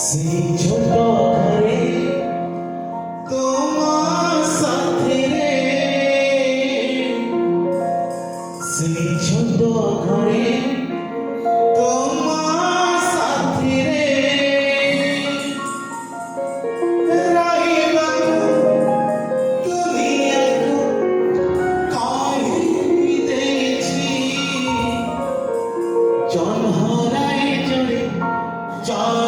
সেই ছোট ঘরে তোমার সাথে রে, সেই ছোট ঘরে তোমার সাথে রে রহিবাকু দুনিয়াকু কহিদেছি জনহরাই জড়ে